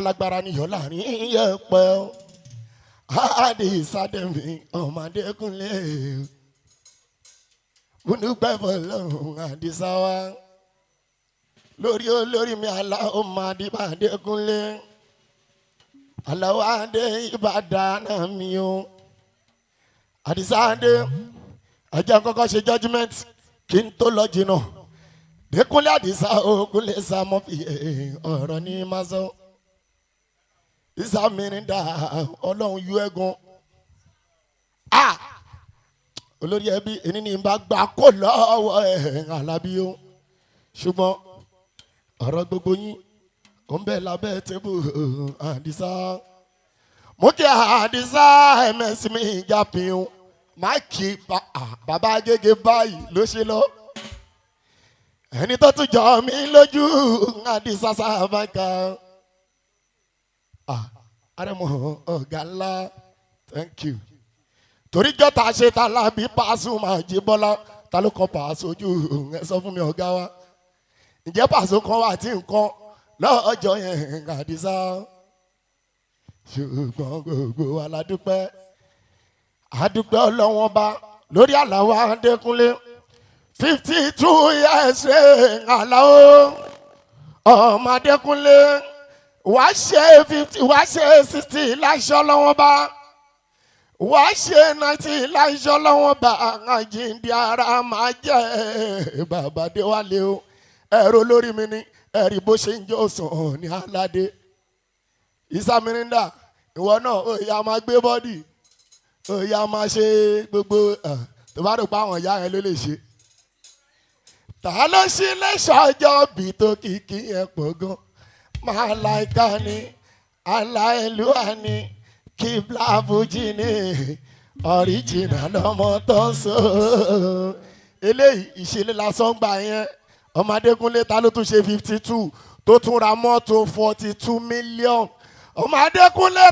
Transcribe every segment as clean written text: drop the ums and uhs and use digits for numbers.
Alágbára ni yọ láàrin yẹpẹ Àdìsá Dèmí ọmọdé Kunle múnúpẹ́ fọlọ́run Àdìsá wa lórí olórí mi Alao Malaika Kunle Alao Adé Ìbàdàn mi o Àdìsá Adé ẹjẹ kọ́kọ́ ṣe judgement kí n tó lọ jìnnà Kunle Àdìsá o Kunle Sàmọ́ fi ọ̀rọ̀ ní máa sọ. Ìsàmìrìndà ọlọ́run yú ẹ̀gùn olórí ẹbí ẹni ní bá gbà kó lọ́wọ́ Alábí o ṣùgbọ́n ọ̀rọ̀ gbogbo yín ó ń bẹ lábẹ́ tébù Àdìsá mo kí Àdìsá ms mi jápin o má kí bàbá Agége báyìí ló ṣe lọ ẹni tó tún jọ mí lójú Àdìsá Sabaika. Aremo ọ̀gá ńlá thank you torí jọ́ta ṣe ta lábí Pasuma Jíbọ́lá ta ló kọ́ Paso ojú ẹ sọ fún mi ọ̀gá wa ǹjẹ́ Paso kan wà tí nǹkan lọ́jọ́ yẹn Àdìsá ṣùgbọ́n gbogbo wa la dúpẹ́ Ọlọ́wọ́n bá lórí Alao Adékúnlé 52 years Alao ọmọ Adékúnlé wàá ṣe 50 wàá ṣe 60 láìṣọ́ lọ́wọ́ bá wàá ṣe 90 láìṣọ́ lọ́wọ́ bá àjíǹde ara máa jẹ́ bàbá Déwálé o ẹ̀rọ lórí mi ní ẹ̀rí bó ṣe ń jẹ́ òsàn ní aládé Ìsàmìrìndà ìwọ náà ó yá máa gbé bọ́dì ó yá máa ṣe gbogbo tó bá rò pé àwọn ìyá yẹn ló lè ṣe ta ló ṣí lẹ́ṣọ̀ ọjọ́ bí tó kìkì ẹ̀ pọ̀ gan. Malaika ni aláìlúwa ni kíbla fújì ni original lọmọ tó ń sọ eléyìí ìṣẹ̀lẹ̀ lásán gbà yẹn ọmọ Adékúnlé ta ló tún ṣe 52 tó tún ra mọ́tò 42 million ọmọ Adékúnlé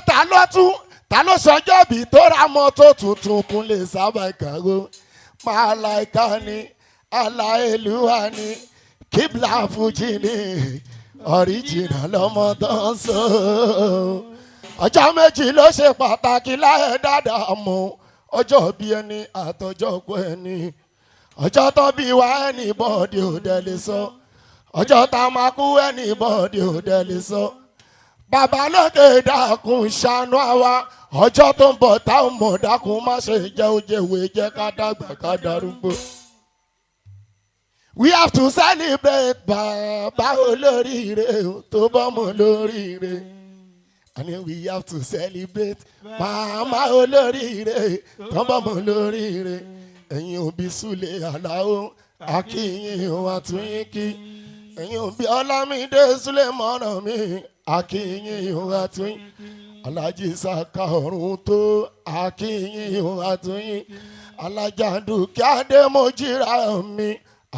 ta ló sọjọ́ bí tó ra mọ́tò tuntun Kunle Sabaika Malaika ni aláìlúwa ni kíbla fújì ni original lọmọ tó ń sọ ọjọ́ méjì ló ṣe pàtàkì láyé dáadáa mọ́ ọjọ́ bí ẹni àtọjọ́ kú ẹni ọjọ́ tó bí wá ẹni bọ́ọ̀dì ò dẹ̀ lè sọ ọjọ́ tá a máa kú ẹni bọ́ọ̀dì ò dẹ̀ lè sọ bàbá lókè dákun ṣàánú àwa ọjọ́ tó ń bọ̀ táwọn mọ̀ dákun má ṣe jẹ́ òjèwé jẹ́ ká dàgbà ká darúgbó. We have to celebrate bàbá olóríire tó bọ́mọ olóríire. And we have to celebrate màmá olóríire tó bọ́mọ olóríire. Ẹ̀yin òbí Sule Alao akínyìn àtúnyìnkí. Ẹ̀yin òbí Ọlámídé Sule mọ́nà mi akínyìn àtúnyìnkí. Alájí Saka ọ̀run tó akínyìn àtúnyìnkí. Alájà Dúkìá Adémọ́jìrà mi.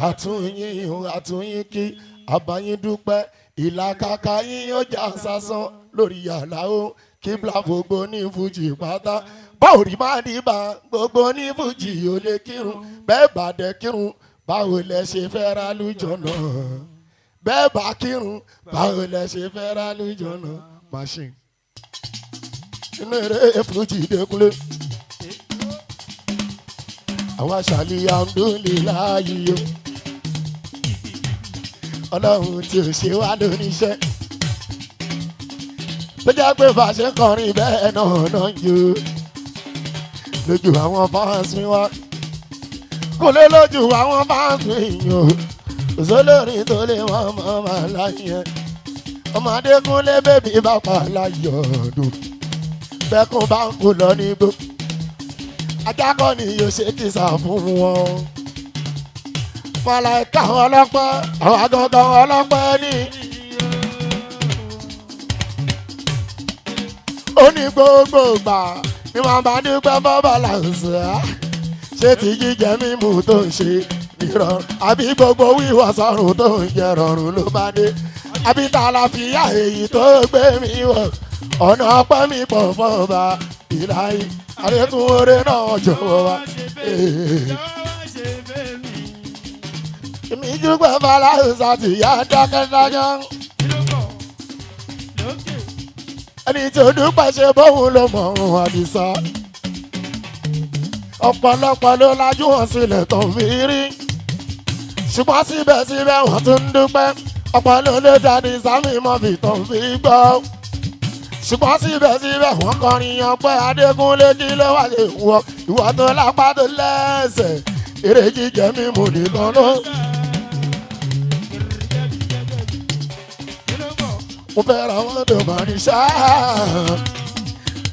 Àtúnyìn kí àbáyín dúpẹ́ ìlàkàkà yín yóò já sásán lórí Alao kíbla gbogbo ní fújì pátá báwo rí má dìbà gbogbo ní fújì ò lè kírun bẹ́ẹ̀ bá dẹ̀ kírun báwo lẹ ṣe fẹ́ ra lùjọ́nà bẹ́ẹ̀ bá kírun báwo lẹ ṣe fẹ́ ra lùjọ́nà machine inú eré fújì Dékúnlé àwa ṣàlìyà ń dúnlé láàyè o Ọlọ́run tí ò ṣe wá lóníṣẹ́ tó jẹ́ pé fàṣẹ kọrin bẹ́ẹ̀ náà yó lójú àwọn fans mi wá Kunle lójú àwọn fans mi yó òṣèlórin tó lè wọ́n mọ́ máa láyé ọmọ Adékúnlé bébí bá pa láyọ̀ ọdún bẹ́kún bá ń kú lọ nígbó adákọ́ ni yóò ṣe kìsà fún wọn. Malaika ọlọ́pẹ́ àwọn agangan ọlọ́pẹ́ ní. Ó ní gbogbo ìgbà ni wọ́n bá dúpẹ́ bọ́bá làǹṣà ṣé ti jíjẹ mímu tó ń ṣe ìrọ̀rùn àbí gbogbo wíwọ̀ sọ́run tó ń jẹ rọrùn ló bá dé. àbíta àlàáfíà èyí tó gbé mi wọ̀ ọ̀nà ọpẹ́ mi pọ̀ fọ́ba ìlàyé àlékún oore náà jọ̀wọ́ wa. èmi dúpẹ́ fàlàhùsà tí yá dákẹ́ dájọ́. ẹni tó dúpẹ́ ṣe bóun ló mọ̀ ọ́n àdìsá. ọ̀pọ̀lọpọ̀ ló lajú wọn sílẹ̀ tó ń fi rí. ṣùgbọ́n síbẹ̀síbẹ̀ wọ́n tún ń dúpẹ́. ọ̀pọ̀ ló lè jáde sámi mọ́bì tó ń fi gbọ́. ṣùgbọ́n síbẹ̀síbẹ̀ wọ́n kọrin ọpẹ́ Adékúnlé kí ló wà lè wọ ìwọ tó lápá tó lẹ́sẹ̀ eré jíjẹ mímu nìkan ló. mo fẹ́ ra wọn tó máa ní ṣáà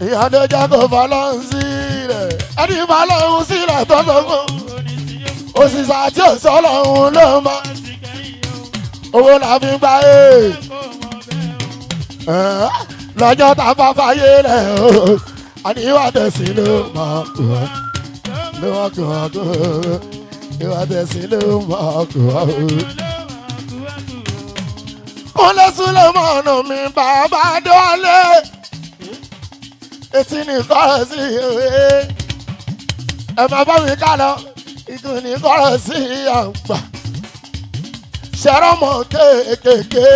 ìyá tó jẹ́ kó fọlọ́run sílẹ̀ ẹni fọlọ́run sílẹ̀ tó gbogbo òṣìṣẹ́ àti òṣọlọ́run ló máa owó la fi gbá lọ́jọ́ tá a bá fàyè rẹ̀ o àníwá tẹ̀sí ló máa kú ọ́ ló máa kú ọ́ kú ọ́ ìwà tẹ̀sí ló máa kú ọ́. Kunle Sulemanu mi bàbá dọ́lé etí ní kọ́rọ̀ sí ìwé ẹ máa bá mi ká lọ ìtún ní kọ́rọ̀ sí àgbà ṣẹ́rọ́mọ kéékèèké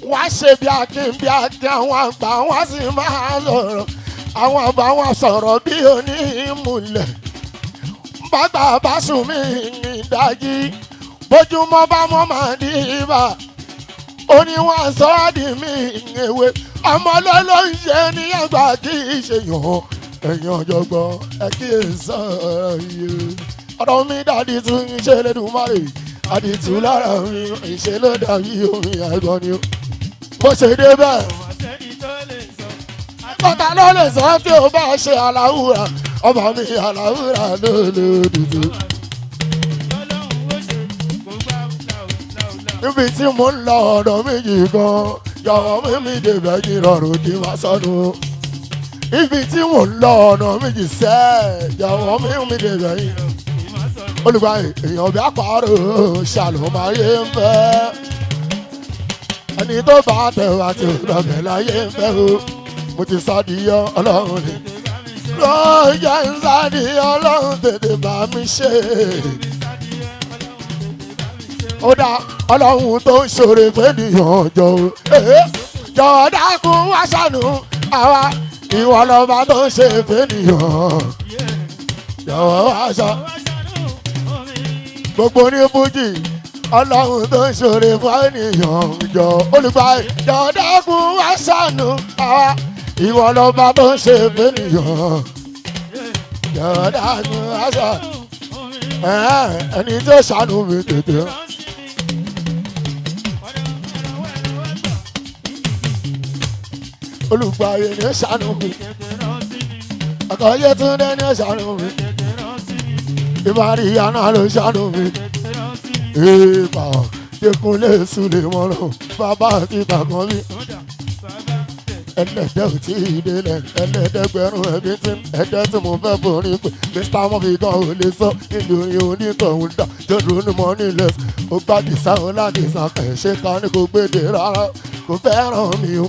wọ́n á ṣe bí akin àwọn àgbà wọ́n sì máa sọ̀rọ̀ àwọn àgbà wọn sọ̀rọ̀ bí onímùlẹ̀ bàgbà bá sùn mí ìdájí bójúmọ́ bá mọ́ máa dí ibà ó ní wọ́n sọ ọ́ di mí ìwé ọmọ ló ń ṣe ní àgbà kì í ṣe yàn ẹ̀yìn ọ̀jọ̀gbọ́n ẹ kí ẹ sọ̀rọ̀ yìí ọ̀rọ̀ mi dàdí tún ṣe lẹ́dùnmáre àdìtú lára mi ìṣe ló dàbí omi àgbọn ni ó bó ṣe dé bẹ́ẹ̀. kọ́tà ló lè sọ tí o bá ṣe aláwùrà ọba mi aláwùrà ló lè dùdú. níbi tí mo ń lọ ọ̀dọ̀ méjì gan yọ̀wọ́ mi débẹ̀ kí rọrùn kí wá sọnù. ibi tí mo ń lọ ọ̀dọ̀ méjì sẹ́ yọ̀wọ́ mi débẹ̀ yìí. olùgbà èèyàn bí àpárò ṣàlùmáyé ń fẹ́ ẹni tó bá tẹ̀wá tí ò lọ́bẹ̀ láyé ń fẹ́ o mo ti sádìyọ ọlọ́run ni ló jẹ́ ń sádìyọ ọlọ́run tètè bá mi ṣe. ó dá ọlọ́run tó ń ṣoore fẹ́nìyàn jọ jọ̀ọ́ dákun wá ṣàánú àwa ìwọ lọ́ba tó ń ṣe fẹ́nìyàn jọ̀ọ́ wá ṣàánú gbogbo ní fújì ọlọ́run tó ń ṣoore fún ènìyàn jọ olùgbà jọ̀ọ́ dákun wá ṣàánú àwa ìwọ lọ́ba tó ń ṣe fẹ́nìyàn jọ̀ọ́ dákun wá ṣàánú ẹni tó ṣàánú mi tètè. olùgbà yẹn ni ó ṣàánú mi ọkọ̀ Yétúndé ni ó ṣàánú mi ìbárí àná ló ṣàánú mi. Èèpà Kunle Sulemanu bàbá àti tàkàn mi. Ẹlẹ́dẹ̀ ò tí ì délẹ̀ ẹlẹ́dẹ̀gbẹ̀rún ẹbí tí ẹ̀dẹ́ tí mo fẹ́ borí pé Mr. Murphy kan ò lè sọ nínú orin onítọ̀hún dà jọ̀dún ní mọ́ nílẹ̀ ó gbàdí sáwọn láti sàkẹ́ ṣé ká ní kò gbèdé rárá kò fẹ́ràn mi o.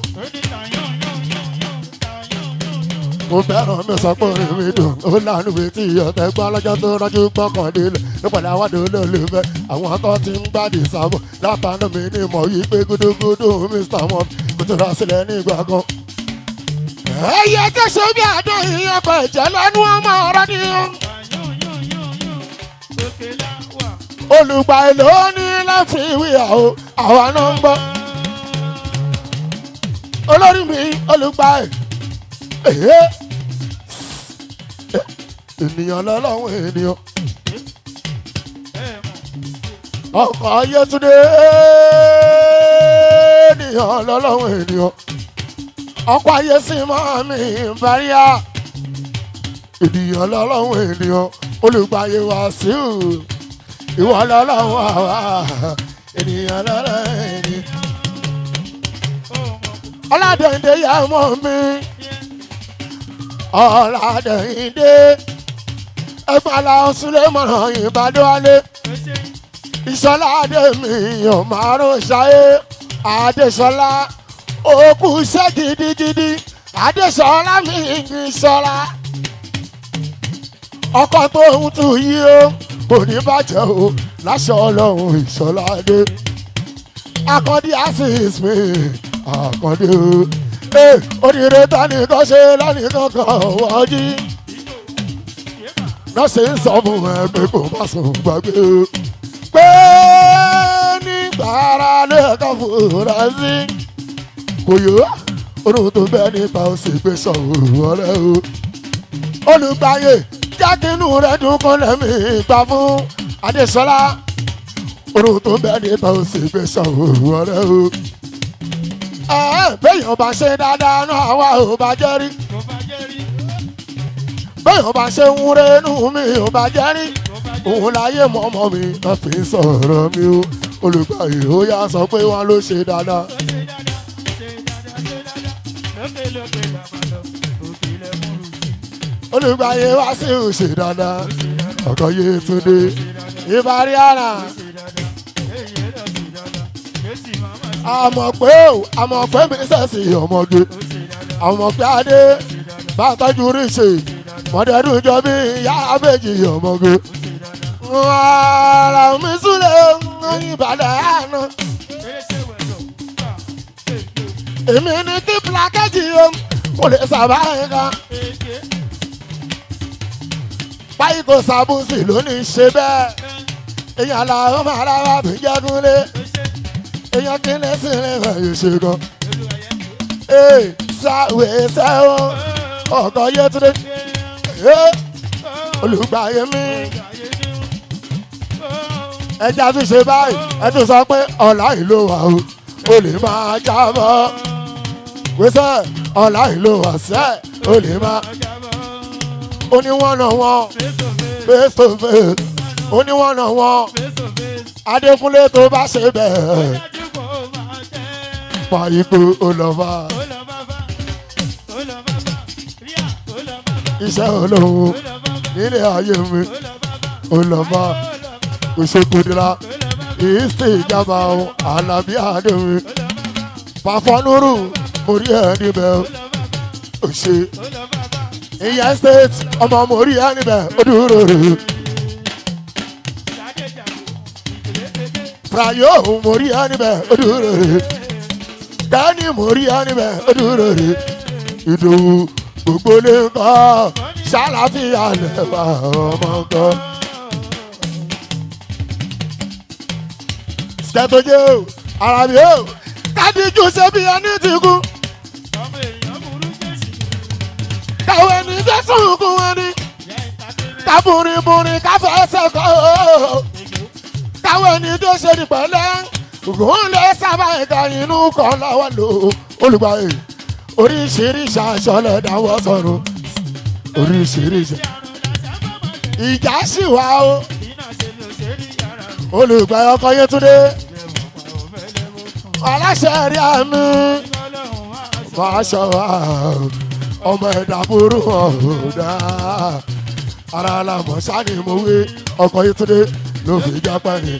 mo fẹ́ràn mi sọ pé orin mi dùn ó lánàá ìwé tí ọ̀tẹ̀ gbọ́ lọ́jọ́ tó rọ́jú gbọ́kàndínlẹ̀ nípàdé àwádìí olólùfẹ́ àwọn akọ́ ti ń gbádì sábọ̀ látàánú mi ní mọ̀ yí pé gúdúgúdú Mr. Murphy kò tó rà sílẹ̀ ní ìgbà kan. ẹyẹ tó ṣe bí àdán ìyẹn kò jẹ́ lẹ́nu ọmọ ọ̀rọ̀ ni. olùgbà èlò ní láfíwì àwa náà ń gbọ́. olórí mi olùgbà ènìyàn lọ́lọ́run ènìyàn ọkọ̀ Yétúndé ènìyàn lọ́lọ́run ènìyàn ọkọ̀ ayé sí máa mi bàríà ènìyàn lọ́lọ́run ènìyàn olùgbàyè Wàsíù ìwọ lọ́lọ́run àwa ènìyàn lọ́lọ́run ènìyàn Ọládéndé yà mọ́ mi. Ọládéndé ẹgbàlá Sulemanu Ìbádọ́lé ìṣọ́ládé mi ò máa rò ṣayé Adéṣọlá òkú iṣẹ́ gidigidi Adéṣọlá mi kì í ṣọlá ọkọ̀ tó ń tu yí o kò ní bàjẹ́ o láṣọ ọlọ́run ìṣọlá dé Akàndé asis mi Akàndé o oríire tani kan ṣe lánìkan kan wọ́n jí náà ṣe ń sọ fún ẹ pé kò má sùn gbàgbé o pé nígbàrá lẹ́ẹ̀kan fúra sí kò yó orun tó bẹ́ẹ̀ nípa ó sì gbé sọ̀rọ̀ ọ̀rẹ́ o olùgbàyè jákínú rẹ̀ dùn kan lẹ́mí gbà fún Adéṣọlá orun tó bẹ́ẹ̀ nípa ó sì gbé sọ̀rọ̀ ọ̀rẹ́ o béèyàn bá ṣe dáadáa náà àwa ò bá jẹ́ rí béèyàn bá ṣe ń wúre inú mi ò bá jẹ́ rí òun láyé mọ́mọ́ mi náà fi ń sọ̀rọ̀ mi o olùgbàyè ó yá sọ pé wọ́n ló ṣe dáadáa. Olùgbàyè wá sí òṣè dáadáa ọkọ̀ yé túndé ìbárí àrà àmọ̀ pé mi sẹ̀sì ọmọge àmọ̀ pé adé bá tọ́jú ríṣe mọ̀dẹ́dún jọ bí ìyá àbèjì ọmọge ara mi súlẹ̀ ìbàdàn àná èmi ní kí plákẹ́jì o kò lè Sabaika báyìí kò sábùsì lónìí ṣe bẹ́ẹ̀ èèyàn làwọn máa ra wà bí jẹ́gúnlé èèyàn kí lè sí ilé rẹ̀ yóò ṣe gan. Sáwé sẹ́wọ̀n ọkọ̀ Yétúndé Olùgbàyè mi ẹja tún ṣe báyìí ẹ tún sọ pé ọ̀la ìlú wa o lè máa jábọ̀ wíṣẹ́ ọ̀la ìlú wa sẹ́ o lè máa oníwọ̀nàwọ̀n face to face oníwọ̀nàwọ̀n Adékúnlé tó bá ṣe bẹ́ẹ̀ pàyípo olọ́fà iṣẹ́ olóhùn nílé ayé mi olọ́fà òṣèkúdìrá ìsì ìjàmbá Àlàbí àdé mi pàfọ́núrù mórí ẹ̀ níbẹ̀ òṣè ìyá state ọmọ mórí ẹ̀ níbẹ̀ odúró rè Prayo mórí ẹ̀ níbẹ̀ odúró rè Dání mórí ẹ̀ níbẹ̀ odúró rè Ìdòwú gbogbo lè kọ́ ṣàlàfíà lẹ́wà ọmọ kan. Kẹ́tọ́jẹ́ o, Àràbí o, kádìjú ṣe bí ẹni ti kú. Káwé ní Jésù kún ẹni. Kábùrìbùrì káfẹ́ ẹsẹ̀ kọ́ o. Káwé ní tó ṣe ní pẹ̀lẹ́. Kunle Sabaika inú kan lọ́wọ́ lò Olùgbàyè. Oríṣiríṣi aṣọ lẹ̀ dáwọ́ sọ̀rọ̀. Oríṣiríṣi. Ìjà sì wá o. Olùgbàyè ọkọ̀ Yétúndé aláṣẹ rí àmì fàṣọwà ọmọ ẹ̀dá burú ọ̀dà ara làmọ̀ sani mo wé ọkọ̀ Yétúndé ló fi jápẹ́ ni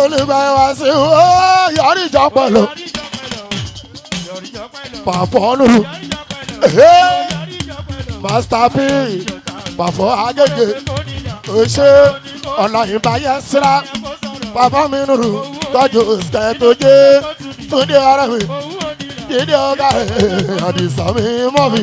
Olùgbàyè wá sí ó yọrí ìjọpọ̀ lọ pàfọ́nù Master P pàfọ́ Agége òṣè ọ̀nà ìbáyẹ̀ síra bàbá mi nùrù tọ́jú ṣẹ̀ tó jẹ́ Túndé ara mi dídé ọ̀gá ẹ̀ àdìsá mi mọ́ mi.